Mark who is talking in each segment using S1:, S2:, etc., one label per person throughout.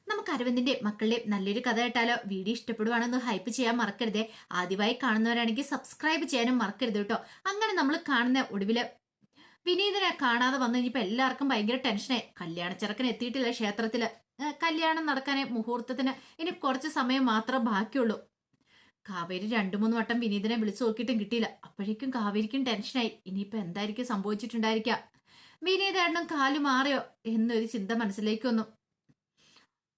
S1: നമുക്ക് അരവിന്ദിന്റെ മക്കളുടെ നല്ലൊരു കഥ കേട്ടാലോ? വീഡിയോ ഇഷ്ടപ്പെടുവാണെന്ന് ഹൈപ്പ് ചെയ്യാൻ മറക്കരുതേ. ആദ്യമായി കാണുന്നവരാണെങ്കിൽ സബ്സ്ക്രൈബ് ചെയ്യാനും മറക്കരുത് കേട്ടോ. അങ്ങനെ നമ്മൾ കാണുന്ന ഒടുവില് വിനീതനെ കാണാതെ വന്നു കഴിഞ്ഞപ്പോ എല്ലാവർക്കും ഭയങ്കര ടെൻഷനായി. കല്യാണ ചെറുക്കൻ എത്തിയിട്ടില്ല ക്ഷേത്രത്തില്. കല്യാണം നടക്കാനേ മുഹൂർത്തത്തിന് ഇനി കുറച്ച് സമയം മാത്രമേ ബാക്കിയുള്ളൂ. കാവേരി രണ്ടു മൂന്ന് വട്ടം വിനീതനെ വിളിച്ചു നോക്കിയിട്ടും കിട്ടിയില്ല. അപ്പോഴേക്കും കാവേരിക്കും ടെൻഷനായി. ഇനിയിപ്പോ എന്തായിരിക്കും സംഭവിച്ചിട്ടുണ്ടായിരിക്കാം? വിനീതേട്ടനും കാലു മാറിയോ എന്നൊരു ചിന്ത മനസ്സിലേക്ക് വന്നു.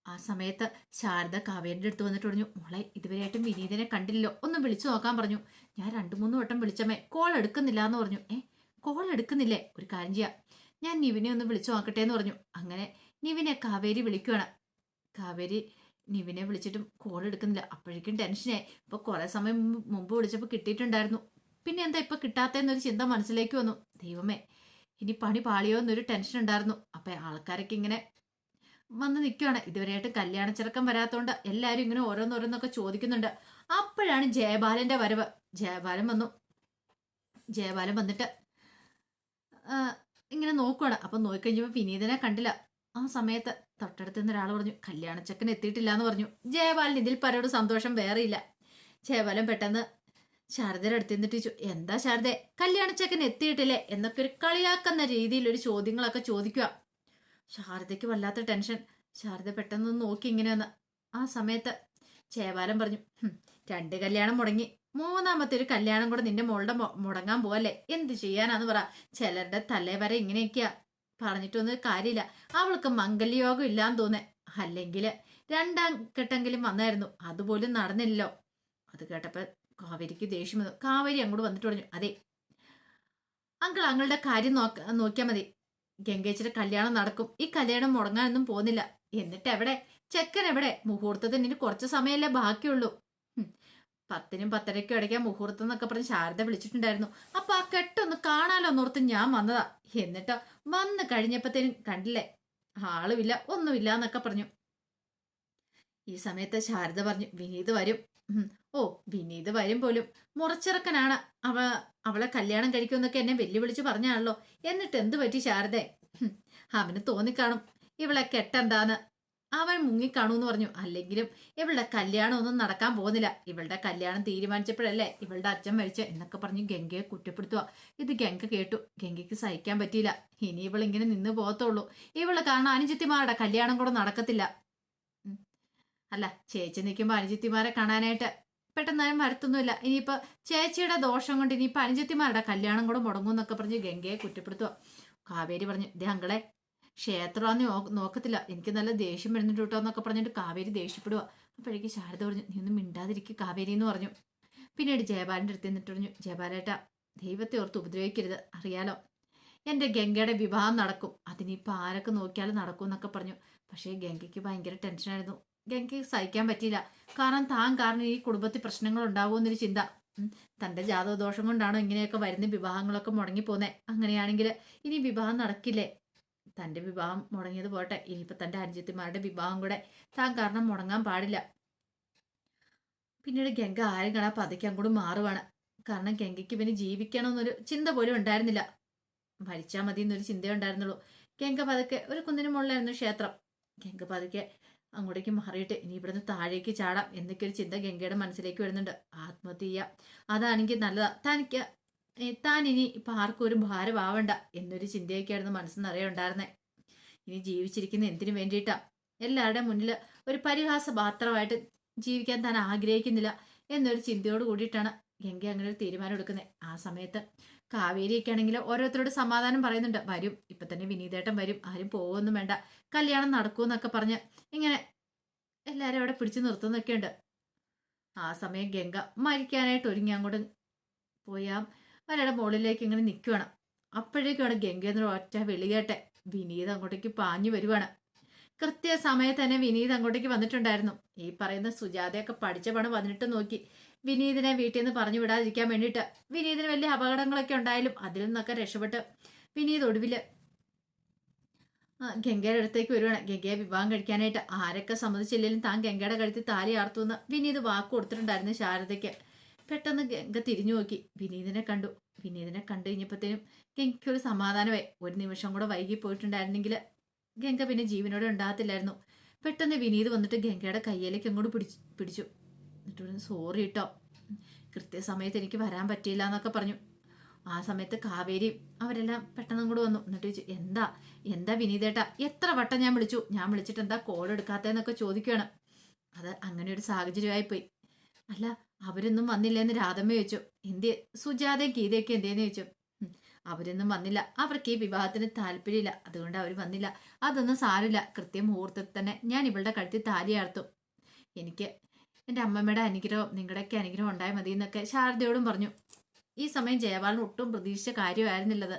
S1: ആ സമയത്ത് ശാരദ കാവേരിയുടെ അടുത്ത് വന്നിട്ട് പറഞ്ഞു, മോളെ ഇതുവരെയായിട്ടും വിനീതനെ കണ്ടില്ലല്ലോ, ഒന്ന് വിളിച്ചു നോക്കാൻ പറഞ്ഞു. ഞാൻ രണ്ടു മൂന്ന് വട്ടം വിളിച്ചമ്മേ, കോൾ എടുക്കുന്നില്ല എന്ന് പറഞ്ഞു. കോൾ എടുക്കുന്നില്ലേ? ഒരു കാര്യം ചെയ്യാം, ഞാൻ നിവിനെ ഒന്ന് വിളിച്ചു നോക്കട്ടെ എന്ന് പറഞ്ഞു. അങ്ങനെ നിവിനെ കാവേരി വിളിക്കുകയാണ്. കാവേരി നിവിനെ വിളിച്ചിട്ടും കോൾ എടുക്കുന്നില്ല. അപ്പോഴേക്കും ടെൻഷനായി. ഇപ്പൊ കുറെ സമയം മുമ്പ് വിളിച്ചപ്പോൾ കിട്ടിയിട്ടുണ്ടായിരുന്നു, പിന്നെ എന്താ ഇപ്പൊ കിട്ടാത്തതെന്നൊരു ചിന്ത മനസ്സിലേക്ക് വന്നു. ദൈവമേ, ഇനി പണി പാളിയോ എന്നൊരു ടെൻഷൻ ഉണ്ടായിരുന്നു. അപ്പൊ ആൾക്കാരൊക്കെ ഇങ്ങനെ വന്ന് നിൽക്കുകയാണ്. ഇതുവരെയായിട്ട് കല്യാണ ചെറുക്കം വരാത്തോണ്ട് എല്ലാവരും ഇങ്ങനെ ഓരോന്നോരോന്നൊക്കെ ചോദിക്കുന്നുണ്ട്. അപ്പോഴാണ് ജയബാലന്റെ വരവ്. ജയബാലൻ വന്നു. ജയബാലൻ വന്നിട്ട് ഇങ്ങനെ നോക്കുവാണ്. അപ്പൊ നോക്കിക്കഴിഞ്ഞപ്പോ വിനീതനെ കണ്ടില്ല. ആ സമയത്ത് തൊട്ടടുത്ത് നിന്ന് ഒരാൾ പറഞ്ഞു, കല്യാണച്ചക്കൻ എത്തിയിട്ടില്ല എന്ന് പറഞ്ഞു. ജയബാലൻ ഇതിൽ പരോട് സന്തോഷം വേറെയില്ല. ജയബാലൻ പെട്ടെന്ന് ശാരദയുടെ അടുത്ത് നിന്നിട്ട് ചോദിച്ചു, എന്താ ശാരദ, കല്യാണച്ചക്കൻ എത്തിയിട്ടില്ലേ എന്നൊക്കെ ഒരു കളിയാക്കുന്ന രീതിയിൽ ഒരു ചോദ്യങ്ങളൊക്കെ ചോദിക്കുക. ശാരദയ്ക്ക് വല്ലാത്ത ടെൻഷൻ. ശാരദ പെട്ടെന്ന് നോക്കി ഇങ്ങനെ വന്ന്. ആ സമയത്ത് ജയബാലൻ പറഞ്ഞു, രണ്ട് കല്യാണം മുടങ്ങി, മൂന്നാമത്തെ ഒരു കല്യാണം കൂടെ നിന്റെ മോളുടെ മുടങ്ങാൻ പോവല്ലേ, എന്ത് ചെയ്യാനാന്ന് പറ. ചിലരുടെ തലേ വരെ ഇങ്ങനെയൊക്കെയാ, പറഞ്ഞിട്ടൊന്നും കാര്യമില്ല. അവൾക്ക് മംഗല്യയോഗം ഇല്ലാന്ന് തോന്നേ, അല്ലെങ്കിൽ രണ്ടാം ഘട്ടെങ്കിലും വന്നായിരുന്നു, അതുപോലും നടന്നില്ലല്ലോ. അത് കേട്ടപ്പോ കാവേരിക്ക് ദേഷ്യം വന്നു. കാവേരി അങ്ങോട്ട് വന്നിട്ട് പറഞ്ഞു, അതെ അങ്കിൾ, അങ്ങളുടെ കാര്യം നോക്കിയാൽ മതി. ഗംഗേച്ചിയുടെ കല്യാണം നടക്കും, ഈ കല്യാണം മുടങ്ങാനൊന്നും പോകുന്നില്ല. എന്നിട്ട് എവിടെ ചെക്കൻ, എവിടെ? മുഹൂർത്തത്തിന് ഇനി കുറച്ച് സമയമല്ലേ ബാക്കിയുള്ളൂ. 10നും 10:30ക്കും ഇടയ്ക്കാ മുഹൂർത്തം എന്നൊക്കെ പറഞ്ഞ് ശാരദ വിളിച്ചിട്ടുണ്ടായിരുന്നു. അപ്പൊ ആ കെട്ടൊന്ന് കാണാലോ എന്നോർത്ത് ഞാൻ വന്നതാ. എന്നിട്ട് വന്ന് കഴിഞ്ഞപ്പോഴത്തേനും കണ്ടില്ലേ, ആളുമില്ല ഒന്നുമില്ല എന്നൊക്കെ പറഞ്ഞു. ഈ സമയത്ത് ശാരദ പറഞ്ഞു, വിനീത് വരും. ഓ, വിനീത് വരും പോലും. മുറച്ചിറക്കനാണ്. അവളെ കല്യാണം കഴിക്കുമെന്നൊക്കെ എന്നെ വെല്ലുവിളിച്ച് പറഞ്ഞാണല്ലോ. എന്നിട്ട് എന്തു പറ്റി ശാരദേ? അവന് തോന്നിക്കാണും ഇവളെ കെട്ടണ്ടാന്ന്. അവൻ മുങ്ങിക്കാണൂന്ന് പറഞ്ഞു. അല്ലെങ്കിലും ഇവളുടെ കല്യാണം ഒന്നും നടക്കാൻ പോകുന്നില്ല. ഇവളുടെ കല്യാണം തീരുമാനിച്ചപ്പോഴല്ലേ ഇവളുടെ അച്ഛൻ മരിച്ച എന്നൊക്കെ പറഞ്ഞ് ഗംഗയെ കുറ്റപ്പെടുത്തുക. ഇത് ഗംഗ കേട്ടു. ഗംഗയ്ക്ക് സഹിക്കാൻ പറ്റിയില്ല. ഇനി ഇവളിങ്ങനെ നിന്ന് പോകത്തുള്ളൂ. ഇവള് കാരണം അനുജിത്തിമാരുടെ കല്യാണം കൂടെ നടക്കത്തില്ല. അല്ല, ചേച്ചി നിൽക്കുമ്പോൾ അനുജിത്തിമാരെ കാണാനായിട്ട് പെട്ടെന്നാലും വരത്തൊന്നുമില്ല. ഇനിയിപ്പോ ചേച്ചിയുടെ ദോഷം കൊണ്ട് ഇനിയിപ്പോ അനുജിത്തിമാരുടെ കല്യാണം കൂടെ മുടങ്ങും എന്നൊക്കെ പറഞ്ഞ് ഗംഗയെ കുറ്റപ്പെടുത്തുക. കാവേരി പറഞ്ഞു, ഇതേ അങ്കളെ, ക്ഷേത്രമാന്ന് നോക്കത്തില്ല, എനിക്ക് നല്ല ദേഷ്യം വരുന്നുണ്ട് കേട്ടോ എന്നൊക്കെ പറഞ്ഞിട്ട് കാവേരി ദേഷ്യപ്പെടുക. അപ്പോഴേക്ക് ശാരദ പറഞ്ഞു, നീ ഒന്നും മിണ്ടാതിരിക്കുക കാവേരി എന്ന് പറഞ്ഞു. പിന്നീട് ജയബാലന്റെ അടുത്ത് നിന്നിട്ട് പറഞ്ഞു, ജയബാലേട്ടാ, ദൈവത്തെ ഓർത്ത് ഉപദ്രവിക്കരുത്, അറിയാലോ എന്റെ ഗംഗയുടെ വിവാഹം നടക്കും, അതിനിപ്പോ ആരൊക്കെ നോക്കിയാലും നടക്കും എന്നൊക്കെ പറഞ്ഞു. പക്ഷേ ഗംഗയ്ക്ക് ഭയങ്കര ടെൻഷനായിരുന്നു. ഗംഗയ്ക്ക് സഹിക്കാൻ പറ്റിയില്ല. കാരണം താൻ കാരണം ഈ കുടുംബത്തിൽ പ്രശ്നങ്ങൾ ഉണ്ടാവുമെന്നൊരു ചിന്ത. തന്റെ ജാതകദോഷം കൊണ്ടാണോ ഇങ്ങനെയൊക്കെ വരുന്ന വിവാഹങ്ങളൊക്കെ മുടങ്ങിപ്പോന്നെ? അങ്ങനെയാണെങ്കിൽ ഇനി വിവാഹം നടക്കില്ലേ? തന്റെ വിവാഹം മുടങ്ങിയത് പോട്ടെ, ഇനിയിപ്പോ തന്റെ അനുജത്തിമാരുടെ വിവാഹം കൂടെ താൻ കാരണം മുടങ്ങാൻ പാടില്ല. പിന്നീട് ഗംഗ ആരും കാണാൻ പതുക്കെ അങ്ങോട്ട് മാറുവാണ്. കാരണം ഗംഗയ്ക്ക് പിന്നെ ജീവിക്കണമെന്നൊരു ചിന്ത പോലും ഉണ്ടായിരുന്നില്ല. മരിച്ചാൽ മതി എന്നൊരു ചിന്തയേ ഉണ്ടായിരുന്നുള്ളൂ. ഗംഗ പതുക്കെ, ഒരു കുന്നിന് മുകളിലായിരുന്നു ക്ഷേത്രം. ഗംഗ പതുക്കെ അങ്ങോട്ടേക്ക് മാറിയിട്ട് ഇനി ഇവിടുന്ന് താഴേക്ക് ചാടാം എന്നൊക്കെ ഒരു ചിന്ത ഗംഗയുടെ മനസ്സിലേക്ക് വരുന്നുണ്ട്. ആത്മഹത്യ ചെയ്യാം, അതാണെങ്കിൽ നല്ലതാ. താൻ ഇനി ഇപ്പൊ ആർക്കും ഒരു ഭാരമാവണ്ട എന്നൊരു ചിന്തയൊക്കെയായിരുന്നു മനസ്സിൽ നിറയെ ഉണ്ടായിരുന്നേ. ഇനി ജീവിച്ചിരിക്കുന്ന എന്തിനു വേണ്ടിയിട്ടാ? എല്ലാവരുടെ മുന്നിൽ ഒരു പരിഹാസ പാത്രമായിട്ട് ജീവിക്കാൻ താൻ ആഗ്രഹിക്കുന്നില്ല എന്നൊരു ചിന്തയോട് കൂടിയിട്ടാണ് ഗംഗ അങ്ങനെ ഒരു തീരുമാനം എടുക്കുന്നത്. ആ സമയത്ത് കാവേരിയൊക്കെ ആണെങ്കിൽ ഓരോരുത്തരോട് സമാധാനം പറയുന്നുണ്ട്. വരും, ഇപ്പൊ തന്നെ വിനീതേട്ടൻ വരും, ആരും പോവൊന്നും വേണ്ട, കല്യാണം നടക്കൂന്നൊക്കെ പറഞ്ഞ് ഇങ്ങനെ എല്ലാരും അവിടെ പിടിച്ചു നിർത്തുന്നൊക്കെ ഉണ്ട്. ആ സമയം ഗംഗ മരിക്കാനായിട്ട് ഒരുങ്ങി അങ്ങോട്ട് പോയാ അവരുടെ മുകളിലേക്ക് ഇങ്ങനെ നിൽക്കുവാണ്. അപ്പോഴേക്കാണ് ഗംഗ എന്നൊരു ഒറ്റ വിളികേട്ടെ വിനീത് അങ്ങോട്ടേക്ക് പാഞ്ഞു വരുവാണ്. കൃത്യസമയത്ത് തന്നെ വിനീത് അങ്ങോട്ടേക്ക് വന്നിട്ടുണ്ടായിരുന്നു. ഈ പറയുന്ന സുജാതയൊക്കെ പഠിച്ച പണം വന്നിട്ട് നോക്കി വിനീതിനെ വീട്ടിൽ നിന്ന് പറഞ്ഞു വിടാതിരിക്കാൻ വേണ്ടിയിട്ട്. വിനീതിന് വലിയ അപകടങ്ങളൊക്കെ ഉണ്ടായാലും അതിൽ നിന്നൊക്കെ രക്ഷപ്പെട്ട് വിനീത് ഒടുവില് ഗംഗയുടെ അടുത്തേക്ക് വരുവാണ്. ഗംഗയെ വിവാഹം കഴിക്കാനായിട്ട്. ആരൊക്കെ സമ്മതിച്ചില്ലെങ്കിലും താൻ ഗംഗയുടെ കഴുത്തിൽ താലി ആർത്തുനിന്ന് വിനീത് വാക്ക് കൊടുത്തിട്ടുണ്ടായിരുന്നു ശാരദയ്ക്ക്. പെട്ടെന്ന് ഗംഗ തിരിഞ്ഞു നോക്കി, വിനീതിനെ കണ്ടു. വിനീതിനെ കണ്ടു കഴിഞ്ഞപ്പോഴത്തേനും ഗംഗയ്ക്കൊരു സമാധാനമായി. ഒരു നിമിഷം കൂടെ വൈകി പോയിട്ടുണ്ടായിരുന്നെങ്കിൽ ഗംഗ പിന്നെ ജീവനോടെ ഉണ്ടാകത്തില്ലായിരുന്നു. പെട്ടെന്ന് വിനീത് വന്നിട്ട് ഗംഗയുടെ കയ്യിലേക്ക് അങ്ങോട്ട് പിടിച്ചു. എന്നിട്ട് പറഞ്ഞു, സോറി കേട്ടോ, കൃത്യസമയത്ത് എനിക്ക് വരാൻ പറ്റിയില്ല എന്നൊക്കെ പറഞ്ഞു. ആ സമയത്ത് കാവേരിയും അവരെല്ലാം പെട്ടെന്ന് അങ്ങോട്ട് വന്നു. എന്നിട്ട് ചോദിച്ചു, എന്താ എന്താ വിനീതേട്ടാ, എത്ര വട്ടം ഞാൻ വിളിച്ചു, ഞാൻ വിളിച്ചിട്ട് എന്താ കോൾ എടുക്കാത്തതെന്നൊക്കെ ചോദിക്കുകയാണ്. അത് അങ്ങനെ ഒരു സാഹചര്യമായിപ്പോയി. അല്ല, അവരൊന്നും വന്നില്ലെന്ന് രാധമ്മ ചോദിച്ചു. എന്ത് സുജാതയും ഗീതയൊക്കെ എന്തേന്ന് ചോദിച്ചു. അവരൊന്നും വന്നില്ല, അവർക്ക് ഈ വിവാഹത്തിന് താല്പര്യമില്ല, അതുകൊണ്ട് അവർ വന്നില്ല. അതൊന്നും സാരമില്ല, കൃത്യം മുഹൂർത്തത്തിൽ തന്നെ ഞാൻ ഇവളുടെ കഴുത്തിൽ താലിയാർത്തു. എനിക്ക് എൻ്റെ അമ്മമ്മയുടെ അനുഗ്രഹം നിങ്ങളുടെയൊക്കെ അനുഗ്രഹം ഉണ്ടായാൽ മതി എന്നൊക്കെ ശാരദയോടും പറഞ്ഞു. ഈ സമയം ജയപാലന് ഒട്ടും പ്രതീക്ഷിച്ച കാര്യമായിരുന്നില്ലത്.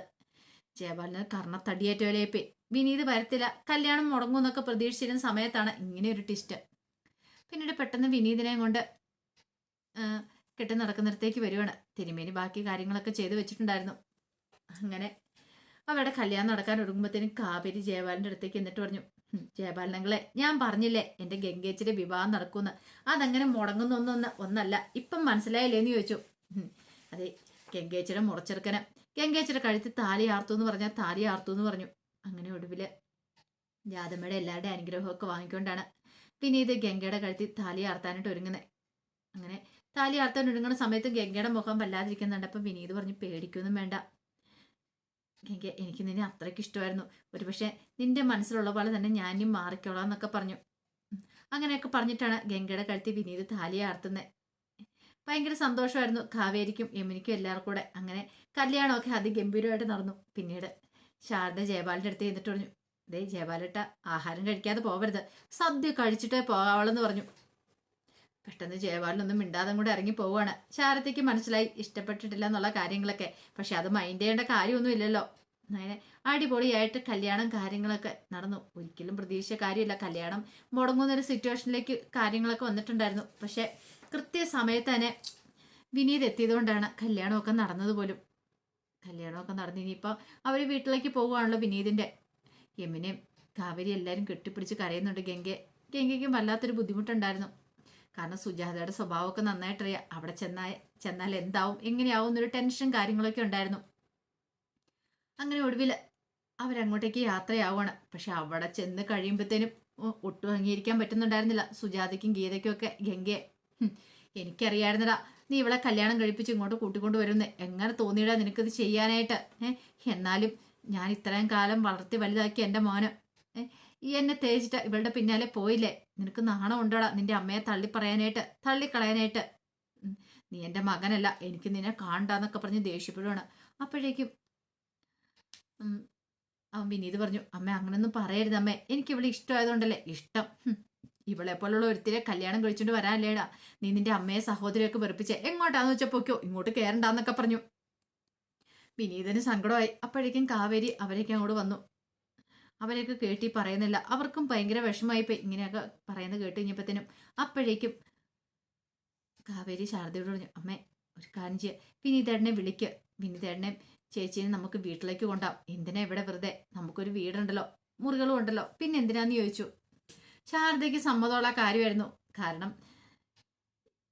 S1: ജയപാലന് കർണത്തടിയേറ്റവരെപ്പേ വിനീത് വരത്തില്ല, കല്യാണം മുടങ്ങും എന്നൊക്കെ പ്രതീക്ഷിച്ചിരുന്ന സമയത്താണ് ഇങ്ങനെ ഒരു ട്വിസ്റ്റ്. പിന്നീട് പെട്ടെന്ന് വിനീതിനെ കൊണ്ട് കെട്ടി നടക്കുന്നിടത്തേക്ക് വരുവാണ്. തിരുമേനി ബാക്കി കാര്യങ്ങളൊക്കെ ചെയ്തു വെച്ചിട്ടുണ്ടായിരുന്നു. അങ്ങനെ അവരുടെ കല്യാണം നടക്കാൻ ഒരുങ്ങുമ്പോഴത്തേനും കാവേരി ജയപാലൻ്റെ അടുത്തേക്ക് എന്നിട്ട് പറഞ്ഞു, ജയപാലനങ്ങളെ, ഞാൻ പറഞ്ഞില്ലേ എൻ്റെ ഗംഗേച്ചിയുടെ വിവാഹം നടക്കുമെന്ന്, അതങ്ങനെ ഒന്നല്ല, ഇപ്പം മനസ്സിലായില്ലേന്ന് ചോദിച്ചു. അതെ, ഗംഗേച്ചിയുടെ മുറച്ചെറുക്കന് ഗംഗേച്ചിയുടെ കഴുത്തിൽ താലി ആർത്തു എന്ന് പറഞ്ഞാൽ താലി ആർത്തു എന്ന് പറഞ്ഞു. അങ്ങനെ ഒടുവില് ജാതമ്മയുടെ എല്ലാവരുടെയും അനുഗ്രഹമൊക്കെ വാങ്ങിക്കൊണ്ടാണ് വിനീത് ഗംഗയുടെ കഴുത്തിൽ താലി ആർത്താനായിട്ട് ഒരുങ്ങുന്നത്. അങ്ങനെ താലി ആർത്താൻ ഒരുങ്ങുന്ന സമയത്ത് ഗംഗയുടെ മുഖം വല്ലാതിരിക്കുന്നുണ്ട്. അപ്പം വിനീത് പറഞ്ഞു, പേടിക്കൊന്നും വേണ്ട ഗംഗ, എനിക്ക് നിന്നെ അത്രയ്ക്ക് ഇഷ്ടമായിരുന്നു, ഒരുപക്ഷെ നിന്റെ മനസ്സിലുള്ള പോലെ തന്നെ ഞാനും മാറിക്കോളാം എന്നൊക്കെ പറഞ്ഞു. അങ്ങനെയൊക്കെ പറഞ്ഞിട്ടാണ് ഗംഗയുടെ കഴുത്തിൽ വിനീത് താലി ആർത്തുന്നത്. ഭയങ്കര സന്തോഷമായിരുന്നു കാവേരിക്കും യമുനിക്കും എല്ലാവർക്കും കൂടെ. അങ്ങനെ കല്യാണമൊക്കെ അതിഗംഭീരമായിട്ട് നടന്നു. പിന്നീട് ശാരദ ജയപാലിൻ്റെ അടുത്ത് ചെന്നിട്ട് പറഞ്ഞു, അതേ ജയപാലിട്ട, ആഹാരം കഴിക്കാതെ പോവരുത്, സദ്യ കഴിച്ചിട്ടേ പോകാവളെന്ന് പറഞ്ഞു. പെട്ടെന്ന് ജയപാലനൊന്നും മിണ്ടാതെ കൂടെ ഇറങ്ങി പോവുകയാണ്. ശാരദയ്ക്ക് മനസ്സിലായി ഇഷ്ടപ്പെട്ടിട്ടില്ല എന്നുള്ള കാര്യങ്ങളൊക്കെ. പക്ഷെ അത് മൈൻഡ് ചെയ്യേണ്ട കാര്യമൊന്നും ഇല്ലല്ലോ. അങ്ങനെ അടിപൊളിയായിട്ട് കല്യാണം കാര്യങ്ങളൊക്കെ നടന്നു. ഒരിക്കലും പ്രതീക്ഷിച്ച കാര്യമില്ല, കല്യാണം മുടങ്ങുന്നൊരു സിറ്റുവേഷനിലേക്ക് കാര്യങ്ങളൊക്കെ വന്നിട്ടുണ്ടായിരുന്നു. പക്ഷെ കൃത്യസമയത്ത് തന്നെ വിനീത് എത്തിയതുകൊണ്ടാണ് കല്യാണമൊക്കെ നടന്നത് പോലും. കല്യാണമൊക്കെ നടന്നു. ഇനിയിപ്പോൾ അവർ വീട്ടിലേക്ക് പോകുകയാണല്ലോ വിനീതിൻ്റെ. യമുനയും കാവേരി എല്ലാവരും കെട്ടിപ്പിടിച്ച് കരയുന്നുണ്ട്. ഗംഗയ്ക്കും വല്ലാത്തൊരു ബുദ്ധിമുട്ടുണ്ടായിരുന്നു. കാരണം സുജാതയുടെ സ്വഭാവമൊക്കെ നന്നായിട്ടറിയാം. അവിടെ ചെന്നാൽ എന്താവും എങ്ങനെയാവും എന്നൊരു ടെൻഷൻ കാര്യങ്ങളൊക്കെ ഉണ്ടായിരുന്നു. അങ്ങനെ ഒടുവിൽ അവരങ്ങോട്ടേക്ക് യാത്രയാവുകയാണ്. പക്ഷെ അവിടെ ചെന്ന് കഴിയുമ്പോഴത്തേനും ഒട്ടും അംഗീകരിക്കാൻ പറ്റുന്നുണ്ടായിരുന്നില്ല സുജാതയ്ക്കും ഗീതയ്ക്കും ഒക്കെ. ഗംഗയെ, എനിക്കറിയായിരുന്നടാ നീ ഇവളെ കല്യാണം കഴിപ്പിച്ച് ഇങ്ങോട്ട് കൂട്ടിക്കൊണ്ട് വരുന്നേ, എങ്ങനെ തോന്നിയിടാ നിനക്കിത് ചെയ്യാനായിട്ട്. എന്നാലും ഞാൻ ഇത്രയും കാലം വളർത്തി വലുതാക്കി എൻ്റെ മോന് ഈ എന്നെ തേച്ചിട്ട് ഇവളുടെ പിന്നാലെ പോയില്ലേ, നിനക്ക് നാണം ഉണ്ടോടാ നിന്റെ അമ്മയെ തള്ളിക്കളയാനായിട്ട്. നീ എൻ്റെ മകനല്ല, എനിക്ക് നിന്നെ കാണണ്ടെന്നൊക്കെ പറഞ്ഞ് ദേഷ്യപ്പെടുവാണ്. അപ്പോഴേക്കും അവൻ വിനീത് പറഞ്ഞു, അമ്മ അങ്ങനൊന്നും പറയരുത് അമ്മേ, എനിക്ക് ഇവളെ ഇഷ്ടമായതുകൊണ്ടല്ലേ. ഇഷ്ടം ഇവളെ പോലുള്ള ഒരുത്തിരെ കല്യാണം കഴിച്ചുകൊണ്ട് വരാനല്ലേടാ നീ നിന്റെ അമ്മയെ സഹോദരിയൊക്കെ വെറുപ്പിച്ചേ. എങ്ങോട്ടാന്ന് വെച്ചപ്പോക്കോ ഇങ്ങോട്ട് കയറണ്ടാന്നൊക്കെ പറഞ്ഞു. വിനീതിന് സങ്കടമായി. അപ്പോഴേക്കും കാവേരി അവരേക്ക് അങ്ങോട്ട് വന്നു. അവരെയൊക്കെ കേട്ടി പറയുന്നില്ല. അവർക്കും ഭയങ്കര വിഷമമായിപ്പോയി ഇങ്ങനെയൊക്കെ പറയുന്നത് കേട്ട് കഴിഞ്ഞപ്പോഴത്തേനും. അപ്പോഴേക്കും കാവേരി ശാരദയോട് പറഞ്ഞു, അമ്മേ ഒരു കാര്യം ചെയ്യുക, വിനീതേടനെ വിളിക്ക്, വിനീതേടനെ ചേച്ചീനെ നമുക്ക് വീട്ടിലേക്ക് കൊണ്ടാവും. എന്തിനാ ഇവിടെ വെറുതെ, നമുക്കൊരു വീടുണ്ടല്ലോ, മുറികളും ഉണ്ടല്ലോ, പിന്നെ എന്തിനാന്ന് ചോദിച്ചു. ശാരദയ്ക്ക് സമ്മതമുള്ള കാര്യമായിരുന്നു. കാരണം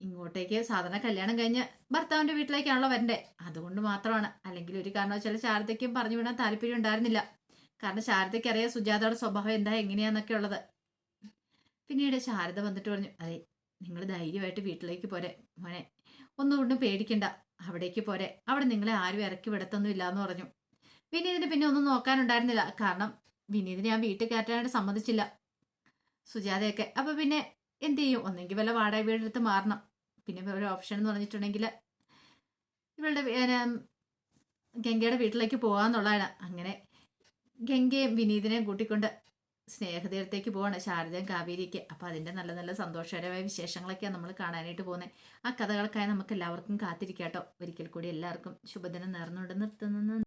S1: ഇങ്ങോട്ടേക്ക് സാധാരണ കല്യാണം കഴിഞ്ഞ് ഭർത്താവിൻ്റെ വീട്ടിലേക്കാണല്ലോ വരണ്ടേ, അതുകൊണ്ട് മാത്രമാണ്. അല്ലെങ്കിൽ ഒരു കാരണവശാലും ശാരദയ്ക്കും പറഞ്ഞു വിടാൻ താല്പര്യം ഉണ്ടായിരുന്നില്ല. കാരണം ശാരദയ്ക്ക് അറിയാം സുജാതയുടെ സ്വഭാവം എന്താ എങ്ങനെയാന്നൊക്കെ ഉള്ളത്. പിന്നീട് ശാരദ വന്നിട്ട് പറഞ്ഞു, അതെ നിങ്ങൾ ധൈര്യമായിട്ട് വീട്ടിലേക്ക് പോരെ മോനെ, ഒന്നുകൊണ്ടും പേടിക്കണ്ട, അവിടേക്ക് പോരെ, അവിടെ നിങ്ങളെ ആരും ഇറക്കി വിടത്തൊന്നും ഇല്ല എന്ന് പറഞ്ഞു. വിനീതിന് പിന്നെ ഒന്നും നോക്കാനുണ്ടായിരുന്നില്ല. കാരണം വിനീതിനെ ആ വീട്ടിൽ കയറ്റാനായിട്ട് സമ്മതിച്ചില്ല സുജാതയൊക്കെ. അപ്പൊ പിന്നെ എന്ത് ചെയ്യും, ഒന്നെങ്കിൽ വല്ല വാടക വീടെടുത്ത് മാറണം. പിന്നെ ഒരു ഓപ്ഷൻ എന്ന് പറഞ്ഞിട്ടുണ്ടെങ്കിൽ ഇവളുടെ ഗംഗയുടെ വീട്ടിലേക്ക് പോകാന്നുള്ളതാണ്. അങ്ങനെ ഗംഗയും വിനീതിനെയും കൂട്ടിക്കൊണ്ട് സ്നേഹതീരത്തേക്ക് പോവാണ് ശാരദയും കാവേരിക്ക്. അപ്പോൾ അതിൻ്റെ നല്ല നല്ല സന്തോഷകരമായ വിശേഷങ്ങളൊക്കെയാണ് നമ്മൾ കാണാനായിട്ട് പോകുന്നത്. ആ കഥകൾക്കായി നമുക്ക് എല്ലാവർക്കും കാത്തിരിക്കാട്ടോ. ഒരിക്കൽ കൂടി എല്ലാവർക്കും ശുഭദിനം നേർന്നുകൊണ്ട് നിർത്തുന്നു.